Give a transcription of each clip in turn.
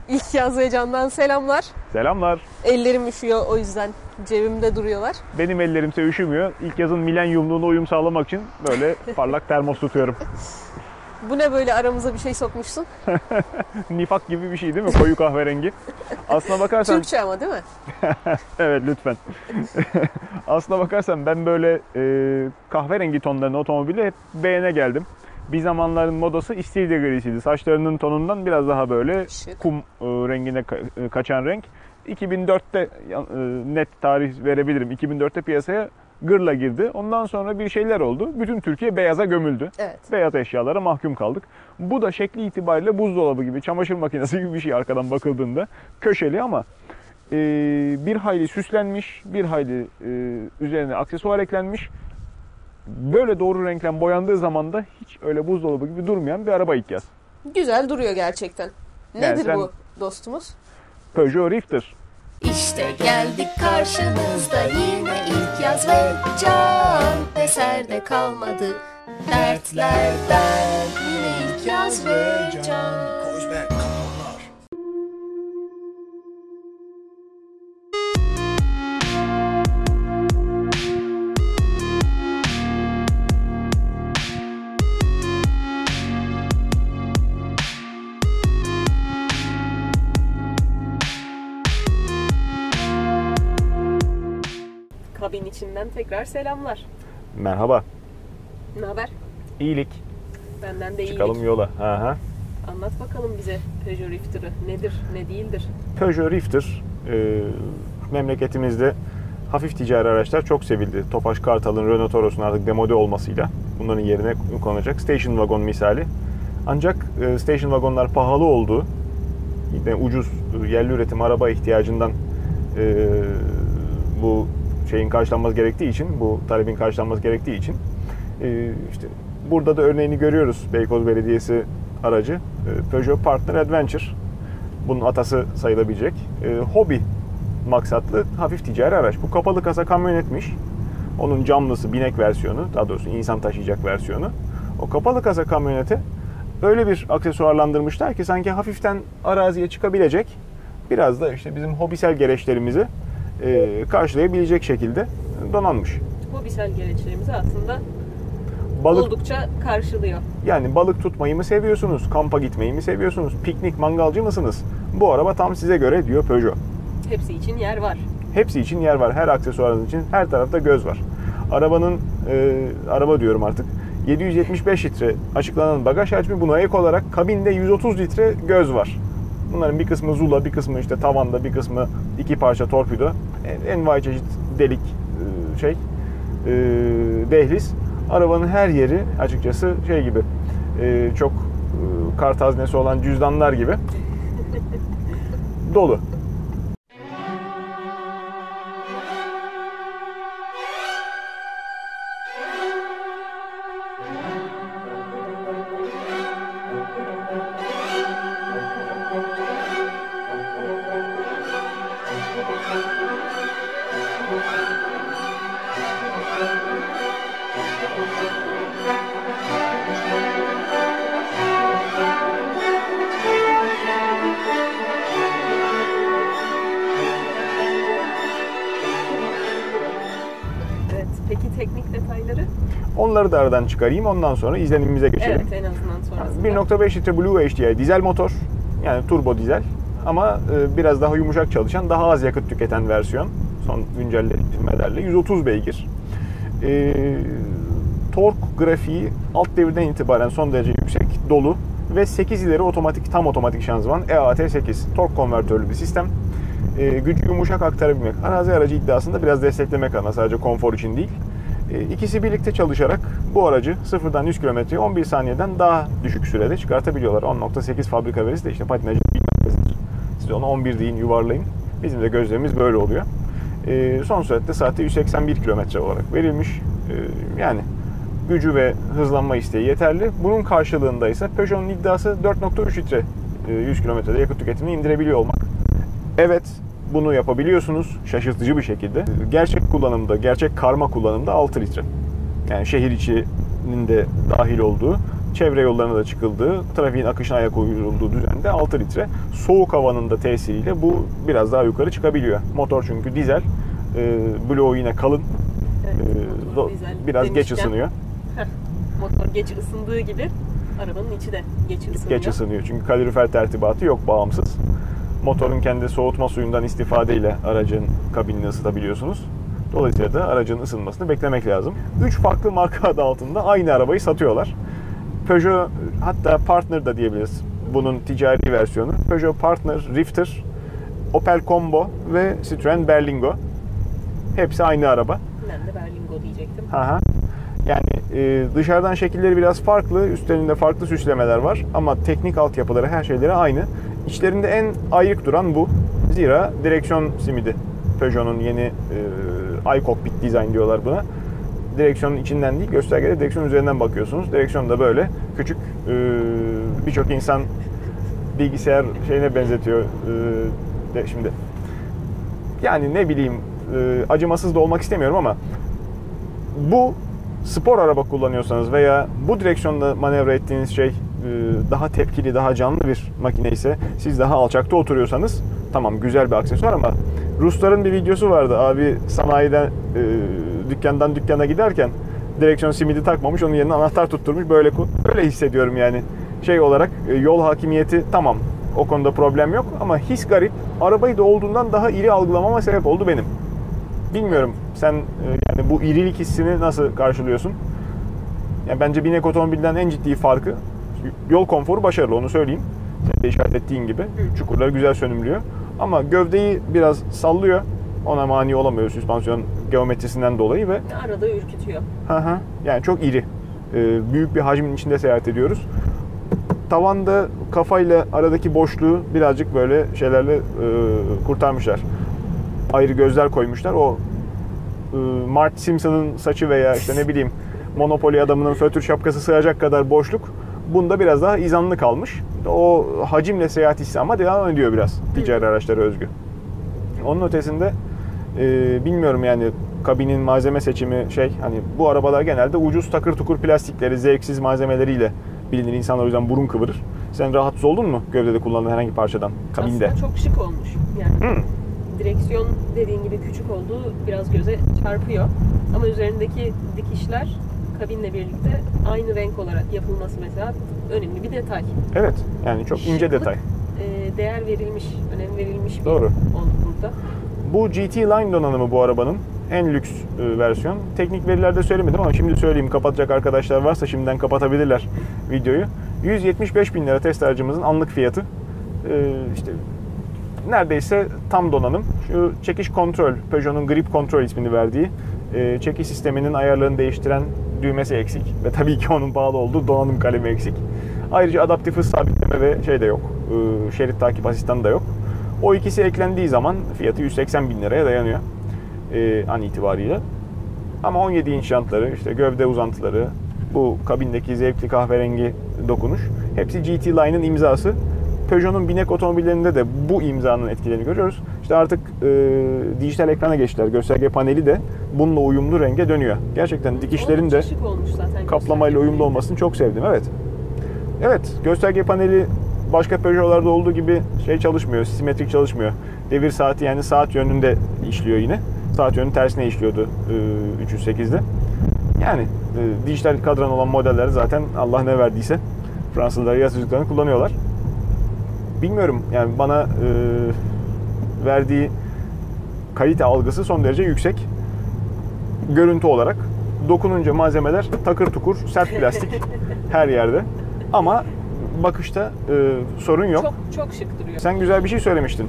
İlk Yaz ve Can'dan selamlar. Selamlar. Ellerim üşüyor, o yüzden cebimde duruyorlar. Benim ellerimse üşümüyor. İlk yazın milenyumluğuna uyum sağlamak için böyle parlak termos tutuyorum. Bu ne böyle, aramıza bir şey sokmuşsun? Nifak gibi bir şey değil mi? Koyu kahverengi. Aslına bakarsan... Türkçe ama değil mi? Evet, lütfen. Aslına bakarsan ben böyle kahverengi tonlarını otomobili hep beğene geldim. Bir zamanların modası istiridye grisiydi. Saçlarının tonundan biraz daha böyle Şık. kum rengine kaçan renk. 2004'te net tarih verebilirim. 2004'te piyasaya gırla girdi. Ondan sonra bir şeyler oldu. Bütün Türkiye beyaza gömüldü. Evet. Beyaz eşyalara mahkum kaldık. Bu da şekli itibariyle buzdolabı gibi, çamaşır makinesi gibi bir şey arkadan bakıldığında. Köşeli ama bir hayli süslenmiş, bir hayli üzerine aksesuar eklenmiş. Böyle doğru renklen boyandığı zaman da hiç öyle buzdolabı gibi durmayan bir araba ilk yaz. Güzel duruyor gerçekten. Yani Nedir bu dostumuz? Peugeot Rifter. İşte geldik karşınızda yine ilk Yaz ve Can. Eserde kalmadı dertlerden. Yine ilk Yaz ve Can. Kabin içinden tekrar selamlar. Merhaba. Ne haber? İyilik. Benden de iyilik. Çıkalım yola. Aha. Anlat bakalım bize Peugeot Rifter'ı. Nedir, ne değildir? Peugeot Rifter memleketimizde hafif ticari araçlar çok sevildi. Tofaş Kartal'ın, Renault Toros'un artık demode olmasıyla bunların yerine konacak station wagon misali. Ancak station wagonlar pahalı oldu. Yine ucuz yerli üretim araba ihtiyacından bu şeyin karşılanması gerektiği için, bu talebin karşılanması gerektiği için işte burada da örneğini görüyoruz. Beykoz Belediyesi aracı Peugeot Partner Adventure. Bunun atası sayılabilecek hobi maksatlı hafif ticari araç. Bu kapalı kasa kamyonetmiş. Onun camlısı binek versiyonu, daha doğrusu insan taşıyacak versiyonu. O kapalı kasa kamyonete öyle bir aksesuarlandırmışlar ki sanki hafiften araziye çıkabilecek, biraz da işte bizim hobisel gereçlerimizi karşılayabilecek şekilde donanmış. Hobisel gereçlerimizi aslında Balık, oldukça karşılıyor. yani balık tutmayı mı seviyorsunuz, kampa gitmeyi mi seviyorsunuz, piknik mangalcı mısınız? Bu araba tam size göre diyor Peugeot. Hepsi için yer var. Hepsi için yer var. Her aksesuarınız için her tarafta göz var. Arabanın, araba diyorum artık, 775 litre açıklanan bagaj hacmi, buna ek olarak kabinde 130 litre göz var. Bunların bir kısmı zula, bir kısmı işte tavanda, bir kısmı iki parça torpido. Envai çeşit delik, dehliz. Arabanın her yeri açıkçası şey gibi, çok kart haznesi olan cüzdanlar gibi dolu. Evet, peki teknik detayları? Onları da aradan çıkarayım. Ondan sonra izlenimimize geçelim. Evet, en azından sonrasında. 1.5 litre Blue HDI dizel motor. Yani turbo dizel. Ama biraz daha yumuşak çalışan, daha az yakıt tüketen versiyon. Son güncellemelerle 130 beygir. Tork grafiği alt devirden itibaren son derece yüksek, dolu ve 8 ileri otomatik, tam otomatik şanzıman EAT8 tork konvertörlü bir sistem. Gücü yumuşak aktarabilmek, arazi aracı iddiasında biraz desteklemek adına, sadece konfor için değil. İkisi birlikte çalışarak bu aracı sıfırdan 100 kilometreyi 11 saniyeden daha düşük sürede çıkartabiliyorlar. 10.8 fabrika verisi de işte patinajı bilmezdir. Siz onu 11 deyin, yuvarlayın. Bizim de gözlemimiz böyle oluyor. Son süratte saatte 181 kilometre olarak verilmiş. Yani gücü ve hızlanma isteği yeterli. Bunun karşılığında ise Peugeot'un iddiası 4.3 litre 100 kilometrede yakıt tüketimini indirebiliyor olmak. Evet, bunu yapabiliyorsunuz şaşırtıcı bir şekilde. Gerçek kullanımda, gerçek karma kullanımda 6 litre. Yani şehir içinin de dahil olduğu çevre yollarına da çıkıldığı, trafiğin akışına ayak uydurulduğu düzende 6 litre. Soğuk havanın da tesiriyle bu biraz daha yukarı çıkabiliyor. Motor çünkü dizel, bloğu yine kalın, Evet, motor dizel biraz geç demişken, ısınıyor. Motor geç ısındığı gibi arabanın içi de geç ısınıyor. Geç ısınıyor çünkü kalorifer tertibatı yok, bağımsız. Motorun kendi soğutma suyundan istifadeyle aracın kabinini ısıtabiliyorsunuz. Dolayısıyla da aracın ısınmasını beklemek lazım. 3 farklı marka adı altında aynı arabayı satıyorlar. Peugeot, hatta Partner da diyebiliriz. Bunun ticari versiyonu. Peugeot Partner, Rifter, Opel Combo ve Citroen Berlingo. Hepsi aynı araba. Ben de Berlingo diyecektim. Aha. Yani dışarıdan şekilleri biraz farklı, üstlerinde farklı süslemeler var ama teknik altyapıları, her şeyleri aynı. İçlerinde en ayrık duran bu. Zira direksiyon simidi. Peugeot'un yeni iCockpit Design diyorlar buna. Direksiyonun içinden değil, göstergede direksiyonun üzerinden bakıyorsunuz. Direksiyon da böyle küçük, birçok insan bilgisayar şeyine benzetiyor. Şimdi yani ne bileyim, acımasız da olmak istemiyorum ama bu spor araba kullanıyorsanız veya bu direksiyonda manevra ettiğiniz şey daha tepkili, daha canlı bir makine ise, siz daha alçakta oturuyorsanız tamam, güzel bir aksesuar ama Rusların bir videosu vardı. Abi sanayiden dükkandan dükkana giderken direksiyon simidi takmamış, onun yerine anahtar tutturmuş. Böyle hissediyorum yani. Şey olarak yol hakimiyeti tamam, o konuda problem yok ama his garip. Arabayı da olduğundan daha iri algılamama sebep oldu benim. Bilmiyorum sen yani bu irilik hissini nasıl karşılıyorsun? Yani bence binek otomobilden en ciddi farkı, yol konforu başarılı, onu söyleyeyim. Sen de işaret ettiğin gibi çukurları güzel sönümlüyor. Ama gövdeyi biraz sallıyor. Ona mani olamıyor süspansiyon geometrisinden dolayı ve Arada ürkütüyor. Yani çok iri. Büyük bir hacmin içinde seyahat ediyoruz. Tavanda kafayla aradaki boşluğu birazcık böyle şeylerle kurtarmışlar. Ayrı gözler koymuşlar. O Marge Simpson'ın saçı veya işte ne bileyim Monopoly adamının fötür şapkası sığacak kadar boşluk bunda biraz daha izanlı kalmış. O hacimle seyahat hissi ama devam ediyor biraz ticari araçlara özgü. Onun ötesinde bilmiyorum yani, kabinin malzeme seçimi hani bu arabalar genelde ucuz takır tukur plastikleri, zevksiz malzemeleriyle bilinir. İnsanlar o yüzden burun kıvırır. Sen rahatsız oldun mu gövdede kullanılan herhangi bir parçadan kabinde? Aslında çok şık olmuş. Yani direksiyon dediğin gibi küçük olduğu biraz göze çarpıyor. Ama üzerindeki dikişler kabinle birlikte aynı renk olarak yapılması mesela önemli bir detay. Evet, yani çok ince detay. Değer verilmiş, önem verilmiş bir Doğru. burada. Bu GT Line donanımı bu arabanın en lüks versiyon. Teknik verilerde söylemedim ama şimdi söyleyeyim, kapatacak arkadaşlar varsa şimdiden kapatabilirler videoyu. 175.000 lira test aracımızın anlık fiyatı. İşte neredeyse tam donanım. Şu çekiş kontrol, Peugeot'un Grip Control ismini verdiği çekiş sisteminin ayarlarını değiştiren düğmesi eksik ve tabii ki onun bağlı olduğu donanım kalemi eksik. Ayrıca adaptif hız sabitleme ve şey de yok. Şerit takip asistanı da yok. O ikisi eklendiği zaman fiyatı 180.000 liraya dayanıyor an itibariyle. Ama 17 inç jantları, işte gövde uzantıları, bu kabindeki zevkli kahverengi dokunuş, hepsi GT Line'ın imzası. Peugeot'un binek otomobillerinde de bu imzanın etkilerini görüyoruz. İşte artık dijital ekrana geçtiler. Gösterge paneli de bununla uyumlu renge dönüyor. Gerçekten dikişlerin de kaplamayla uyumlu olmasını çok sevdim. Evet, gösterge paneli başka Peugeot'larda olduğu gibi çalışmıyor, simetrik çalışmıyor. Devir saati, yani saat yönünde işliyor yine. Saat yönünün tersine işliyordu 308'de. Yani dijital kadran olan modeller zaten Allah ne verdiyse Fransızlar yasacıklarını kullanıyorlar. Bilmiyorum yani, bana verdiği kalite algısı son derece yüksek. Görüntü olarak dokununca malzemeler takır tukur, sert plastik her yerde. Ama bakışta sorun yok. Çok şık duruyor. Sen güzel bir şey söylemiştin.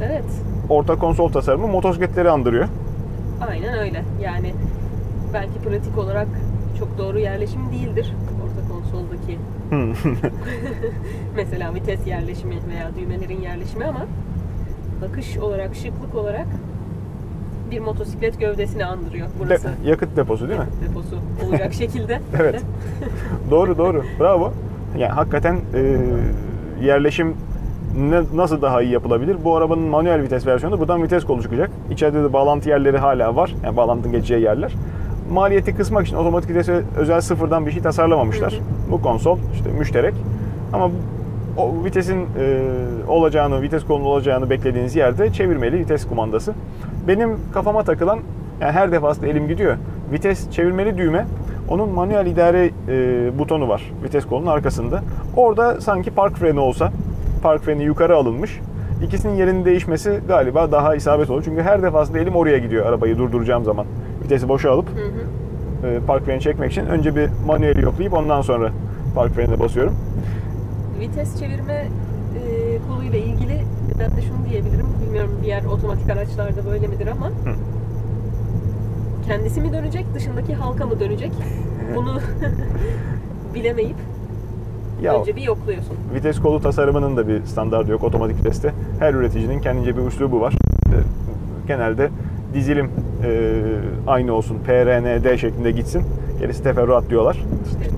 Evet. Orta konsol tasarımı motosikletleri andırıyor. Aynen öyle. Yani belki pratik olarak çok doğru yerleşim değildir orta konsoldaki. Mesela vites yerleşimi veya düğmelerin yerleşimi, ama bakış olarak, şıklık olarak bir motosiklet gövdesini andırıyor burası. Yakıt deposu değil mi? Yakıt deposu olacak şekilde. Evet. Doğru. Bravo. Yani hakikaten yerleşim nasıl daha iyi yapılabilir? Bu arabanın manuel vites versiyonu, buradan vites kolu çıkacak. İçeride de bağlantı yerleri hala var. Yani bağlantının geçeceği yerler. maliyeti kısmak için otomatik vitese özel sıfırdan bir şey tasarlamamışlar. Bu konsol işte müşterek. Ama o vitesin olacağını, vites kolunun olacağını beklediğiniz yerde çevirmeli vites kumandası. Benim kafama takılan, yani her defasında elim gidiyor. Vites çevirmeli düğme, onun manuel idare butonu var vites kolunun arkasında. Orada sanki park freni olsa, park freni yukarı alınmış. İkisinin yerinin değişmesi galiba daha isabet olur. Çünkü her defasında elim oraya gidiyor arabayı durduracağım zaman. Vitesi boşa alıp park freni çekmek için önce bir manueli yoklayıp ondan sonra park frenine basıyorum. Vites çevirme koluyla ilgili ben de şunu diyebilirim. Bilmiyorum diğer otomatik araçlarda böyle midir ama kendisi mi dönecek, dışındaki halka mı dönecek? Bunu bilemeyip önce bir yokluyorsun. Vites kolu tasarımının da bir standardı yok otomatik viteste. Her üreticinin kendince bir üslubu var. Genelde dizilim aynı olsun, PRND şeklinde gitsin. Gerisi teferruat diyorlar. İşte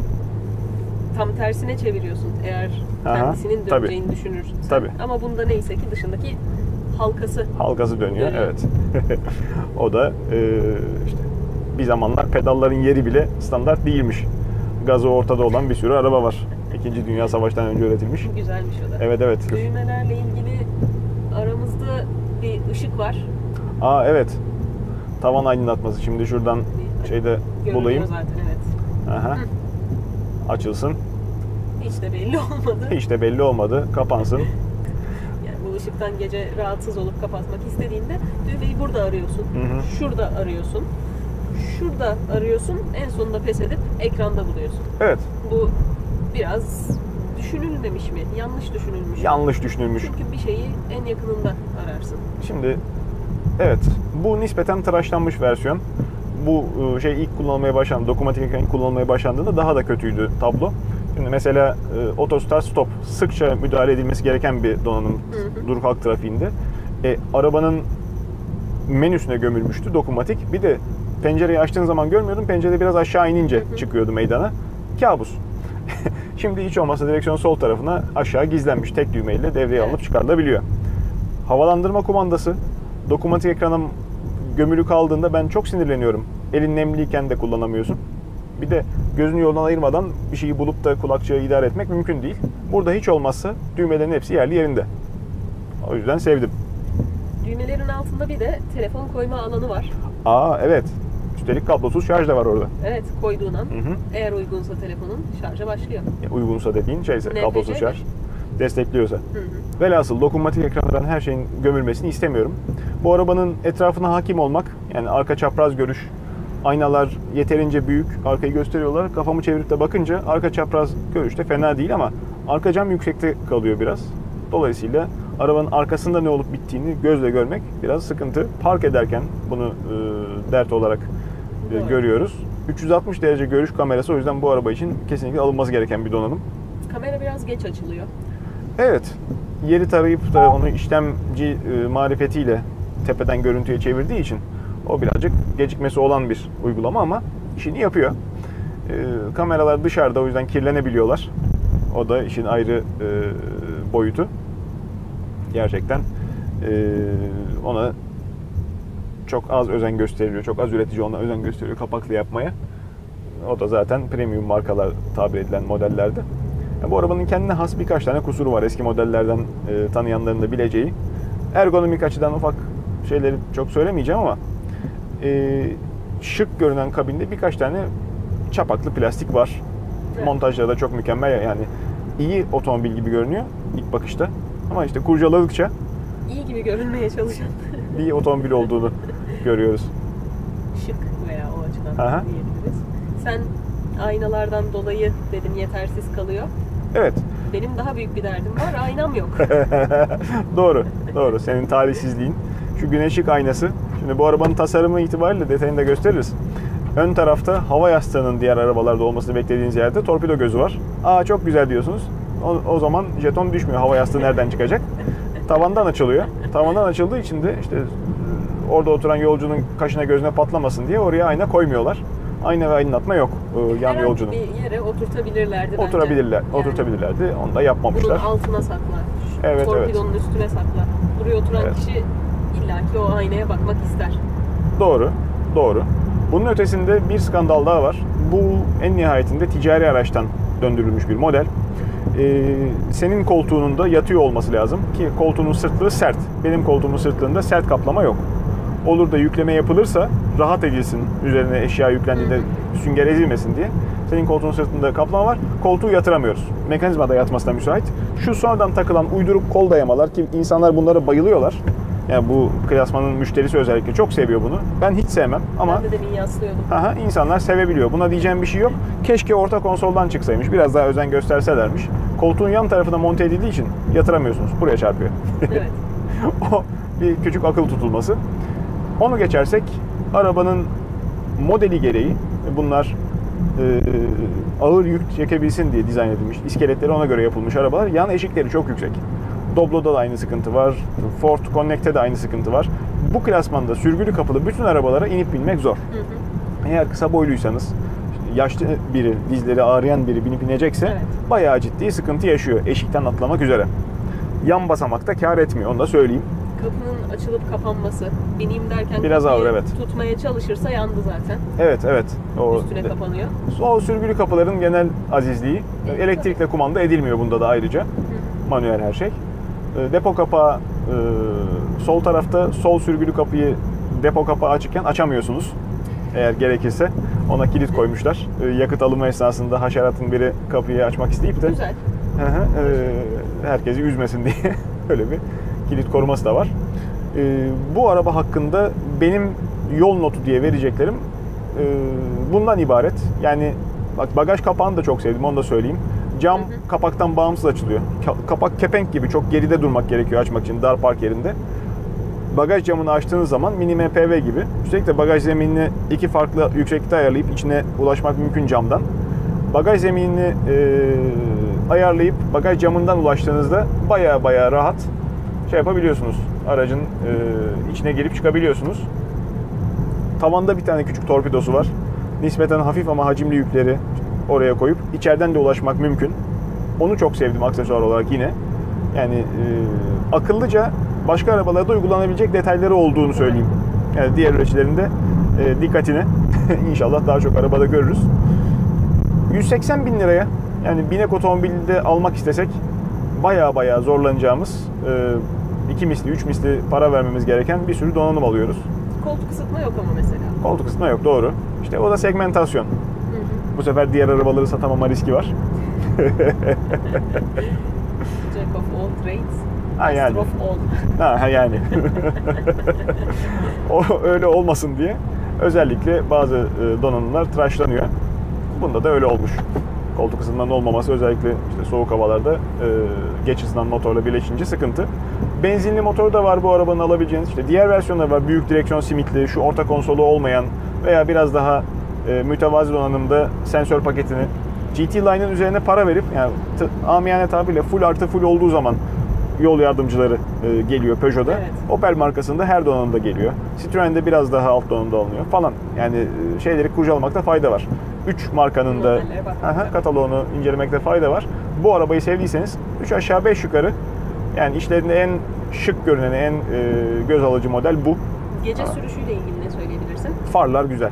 tam tersine çeviriyorsun eğer kendisinin döneceğini düşünürsen. Tabii. Ama bunda neyse ki dışındaki halkası dönüyor. Evet. O da işte bir zamanlar pedalların yeri bile standart değilmiş. Gazı ortada olan bir sürü araba var. İkinci Dünya Savaşı'ndan önce üretilmiş. Güzelmiş o da. Evet, evet. Düğmelerle ilgili aramızda bir ışık var. Aa, evet. Tavan aydınlatması. Şimdi şuradan şeyde bulayım. Zaten, evet. Aha. Açılsın. Hiç de belli olmadı. Hiç de belli olmadı. Kapansın. Yani bu ışıktan gece rahatsız olup kapatmak istediğinde düğmeyi burada arıyorsun. Şurada arıyorsun. Şurada arıyorsun. En sonunda pes edip ekranda buluyorsun. Evet. Bu biraz düşünülmemiş mi? Yanlış düşünülmüş. Yanlış düşünülmüş. Çünkü bir şeyi en yakınında ararsın. Şimdi evet. Bu nispeten tıraşlanmış versiyon. Bu şey ilk kullanılmaya başlandı. Dokunmatik ekran kullanılmaya başlandığında daha da kötüydü tablo. Şimdi mesela auto start stop sıkça müdahale edilmesi gereken bir donanım dur kalk trafiğinde. Arabanın menüsüne gömülmüştü dokunmatik. Bir de pencereyi açtığın zaman görmüyordum. Pencere biraz aşağı inince çıkıyordu meydana. Kabus. Şimdi hiç olmazsa direksiyonun sol tarafına aşağı gizlenmiş. Tek düğmeyle devreye alınıp çıkarılabiliyor. Havalandırma kumandası dokunmatik ekrana gömülü kaldığında ben çok sinirleniyorum. Elin nemliyken de kullanamıyorsun. Bir de gözünü yoldan ayırmadan bir şeyi bulup da kulakçığı idare etmek mümkün değil. Burada hiç olmazsa düğmelerin hepsi yerli yerinde. O yüzden sevdim. Düğmelerin altında bir de telefon koyma alanı var. Aa, evet. Üstelik kablosuz şarj da var orada. Evet, koyduğun an eğer uygunsa telefonun şarja başlıyor. Uygunsa dediğin şeyse kablosuz şarj. Destekliyorsa. Hı. Velhasıl dokunmatik ekranda ben her şeyin gömülmesini istemiyorum. Bu arabanın etrafına hakim olmak, yani arka çapraz görüş, aynalar yeterince büyük, arkayı gösteriyorlar. Kafamı çevirip de bakınca arka çapraz görüş de fena değil ama arka cam yüksekte kalıyor biraz. Dolayısıyla arabanın arkasında ne olup bittiğini gözle görmek biraz sıkıntı. Park ederken bunu dert olarak görüyoruz. 360 derece görüş kamerası, o yüzden bu araba için kesinlikle alınması gereken bir donanım. Kamera biraz geç açılıyor. Evet. Yeri tarayıp da onu işlemci marifetiyle tepeden görüntüye çevirdiği için o birazcık gecikmesi olan bir uygulama ama işini yapıyor. Kameralar dışarıda, o yüzden kirlenebiliyorlar. O da işin ayrı boyutu. Gerçekten ona çok az özen gösteriliyor. Çok az üretici ona özen gösteriyor kapaklı yapmaya. O da zaten premium markalar tabir edilen modellerde. Bu arabanın kendine has birkaç tane kusuru var. Eski modellerden tanıyanların da bileceği. Ergonomik açıdan ufak şeyleri çok söylemeyeceğim ama şık görünen kabinde birkaç tane çapaklı plastik var. Evet. Montajları da çok mükemmel, yani iyi otomobil gibi görünüyor ilk bakışta. Ama işte kurcaladıkça iyi gibi görünmeye çalışan bir otomobil olduğunu görüyoruz. Şık veya o açıdan diyebiliriz. Sen aynalardan dolayı dedim yetersiz kalıyor. Evet. Benim daha büyük bir derdim var. Aynam yok. Doğru. Senin talihsizliğin. Şu güneşlik aynası. Şimdi bu arabanın tasarımı itibariyle detayını da gösteririz. Ön tarafta hava yastığının diğer arabalarda olmasını beklediğiniz yerde torpido gözü var. Aa, çok güzel diyorsunuz. O zaman jeton düşmüyor. Hava yastığı nereden çıkacak? Tavandan açılıyor. Tavandan açıldığı için de işte orada oturan yolcunun kaşına gözüne patlamasın diye oraya ayna koymuyorlar. Ayna ve aydınlatma yok yan yolcunun. Bir yere oturtabilirlerdi bence. Oturtabilirlerdi. Onu da yapmamışlar. Bunun altına sakla. Evet, torpidonun üstüne sakla. Buraya oturan kişi illaki o aynaya bakmak ister. Doğru. Bunun ötesinde bir skandal daha var. Bu en nihayetinde ticari araçtan döndürülmüş bir model. Senin koltuğunun da yatıyor olması lazım ki koltuğunun sırtlığı sert. Benim koltuğumun sırtlığında sert kaplama yok. Olur da yükleme yapılırsa rahat edilsin, üzerine eşya yüklendiğinde sünger ezilmesin diye. Senin koltuğun sırtında kaplama var. Koltuğu yatıramıyoruz. Mekanizma da yatmasına müsait. Şu sonradan takılan uyduruk kol dayamalar ki insanlar bunlara bayılıyorlar. Yani bu klasmanın müşterisi özellikle çok seviyor bunu. Ben hiç sevmem ama Ben de demin yaslıyordum. insanlar sevebiliyor. Buna diyeceğim bir şey yok. Keşke orta konsoldan çıksaymış. Biraz daha özen gösterselermiş. Koltuğun yan tarafına monte edildiği için yatıramıyorsunuz. Buraya çarpıyor. Evet. O bir küçük akıl tutulması. Onu geçersek arabanın modeli gereği bunlar ağır yük çekebilsin diye dizayn edilmiş. İskeletleri ona göre yapılmış arabalar. Yan eşikleri çok yüksek. Doblo'da da aynı sıkıntı var. Ford Connect'te de aynı sıkıntı var. Bu klasmanda sürgülü kapılı bütün arabalara inip binmek zor. Eğer kısa boyluysanız, yaşlı biri, dizleri ağrıyan biri binip inecekse bayağı ciddi sıkıntı yaşıyor eşikten atlamak üzere. Yan basamakta kâr etmiyor, onu da söyleyeyim. Kapının açılıp kapanması, bineyim derken Biraz ağır, evet. tutmaya çalışırsa yandı zaten. Evet. O, Üstüne kapanıyor. o sürgülü kapıların genel azizliği. Elektrikle kumanda edilmiyor bunda da ayrıca. Manuel her şey. Depo kapağı sol tarafta, sol sürgülü kapıyı depo kapağı açıkken açamıyorsunuz. Eğer gerekirse. Ona kilit koymuşlar. Yakıt alımı esnasında haşeratın biri kapıyı açmak isteyip de Güzel. Herkesi üzmesin diye öyle bir kilit koruması da var. Bu araba hakkında benim yol notu diye vereceklerim bundan ibaret. Yani bak, bagaj kapağını da çok sevdim, onu da söyleyeyim. Cam kapaktan bağımsız açılıyor. Kapak kepenk gibi çok geride durmak gerekiyor açmak için dar park yerinde. Bagaj camını açtığınız zaman mini MPV gibi. Üstelik de bagaj zeminini iki farklı yükseklikte ayarlayıp içine ulaşmak mümkün camdan. Bagaj zeminini ayarlayıp bagaj camından ulaştığınızda baya rahat şey yapabiliyorsunuz. Aracın içine girip çıkabiliyorsunuz. Tavanda bir tane küçük torpidosu var. Nispeten hafif ama hacimli yükleri oraya koyup içeriden de ulaşmak mümkün. Onu çok sevdim aksesuar olarak yine. Yani akıllıca başka arabalarda uygulanabilecek detayları olduğunu söyleyeyim. Yani diğer üreticilerin de dikkatini inşallah daha çok arabada görürüz. 180 bin liraya, yani binek otomobilde almak istesek baya zorlanacağımız 2 misli 3 misli para vermemiz gereken bir sürü donanım alıyoruz. Koltuk ısıtma yok ama mesela. Koltuk ısıtma yok, doğru. İşte o da segmentasyon. Bu sefer diğer arabaları satamama riski var. Jack of all trades, Yani. master of all. Yani. O öyle olmasın diye özellikle bazı donanımlar tıraşlanıyor. Bunda da öyle olmuş. Koltuk ısınmanın olmaması özellikle işte soğuk havalarda geç ısınan motorla birleşince sıkıntı. Benzinli motoru da var bu arabanın alabileceğiniz. İşte diğer versiyonlar var. Büyük direksiyon simitli, şu orta konsolu olmayan veya biraz daha mütevazi donanımda sensör paketini GT Line'ın üzerine para verip, yani amiyane tabirle full artı full olduğu zaman yol yardımcıları geliyor Peugeot'da. Evet. Opel markasında her donanımda geliyor. Citroen'de biraz daha alt donanımda alınıyor falan. Yani şeyleri kurcalamakta fayda var. 3 markanın da kataloğunu incelemekte fayda var. Bu arabayı sevdiyseniz 3 aşağı 5 yukarı, yani içlerinde en şık görünen, en göz alıcı model bu. Gece sürüşüyle ilgili ne söyleyebilirsin? Farlar güzel.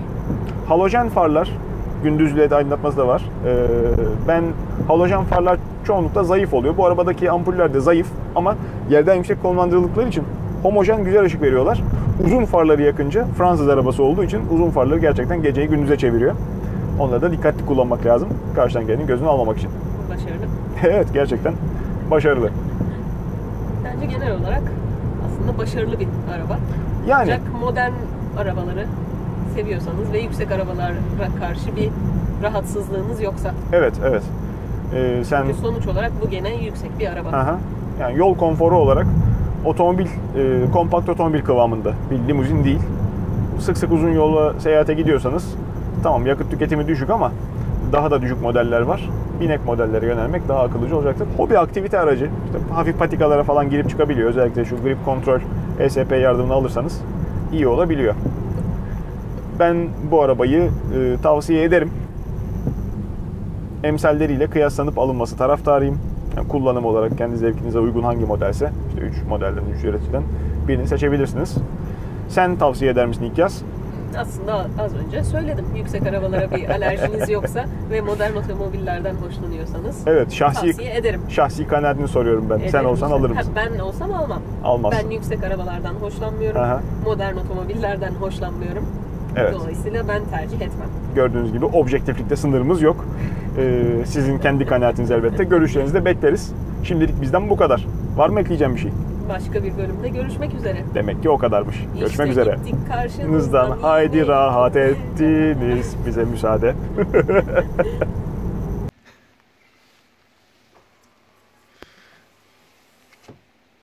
Halojen farlar, gündüz led aydınlatması da var. Ben halojen farlar çoğunlukla zayıf oluyor. Bu arabadaki ampuller de zayıf ama yerden yüksek konumlandırıldıkları için homojen güzel ışık veriyorlar. Uzun farları yakınca, Fransız arabası olduğu için uzun farları gerçekten geceyi gündüze çeviriyor. Onları da dikkatli kullanmak lazım. Karşıdan gelenin gözünü almamak için. Başarılı. Evet, gerçekten başarılı. Bence genel olarak aslında başarılı bir araba. Yani Ancak modern arabaları seviyorsanız ve yüksek arabalara karşı bir rahatsızlığınız yoksa. evet. Sen Çünkü sonuç olarak bu gene yüksek bir araba. Yani yol konforu olarak otomobil, kompakt otomobil kıvamında bir limuzin değil. Sık sık uzun yola seyahate gidiyorsanız tamam, yakıt tüketimi düşük ama daha da düşük modeller var. Binek modellere yönelmek daha akıllıca olacaktır. Hobi aktivite aracı. İşte hafif patikalara falan girip çıkabiliyor. Özellikle şu grip kontrol ESP yardımını alırsanız iyi olabiliyor. Ben bu arabayı tavsiye ederim. Emsalleriyle kıyaslanıp alınması taraftarıyım. Yani kullanım olarak kendi zevkinize uygun hangi modelse, işte 3 modelden, 3 üreticiden birini seçebilirsiniz. Sen tavsiye eder misin İlkyaz? Aslında az önce söyledim. Yüksek arabalara bir alerjiniz yoksa ve modern otomobillerden hoşlanıyorsanız Evet, tavsiye ederim. şahsi kanaatini soruyorum ben. Sen Ederim. olsan alır mısın? Ben olsam almam. Almazsın. Ben yüksek arabalardan hoşlanmıyorum. Aha. Modern otomobillerden hoşlanmıyorum. Evet. Dolayısıyla ben tercih etmem. Gördüğünüz gibi objektiflikte sınırımız yok. Sizin kendi kanaatiniz elbette. Görüşlerinizi de bekleriz. Şimdilik bizden bu kadar. Var mı ekleyeceğim bir şey? Başka bir bölümde görüşmek üzere. Demek ki o kadarmış. Görüşmek İşte üzere. gittik karşınızdan Nızdan haydi yine rahat gittik. ettiniz. Bize müsaade.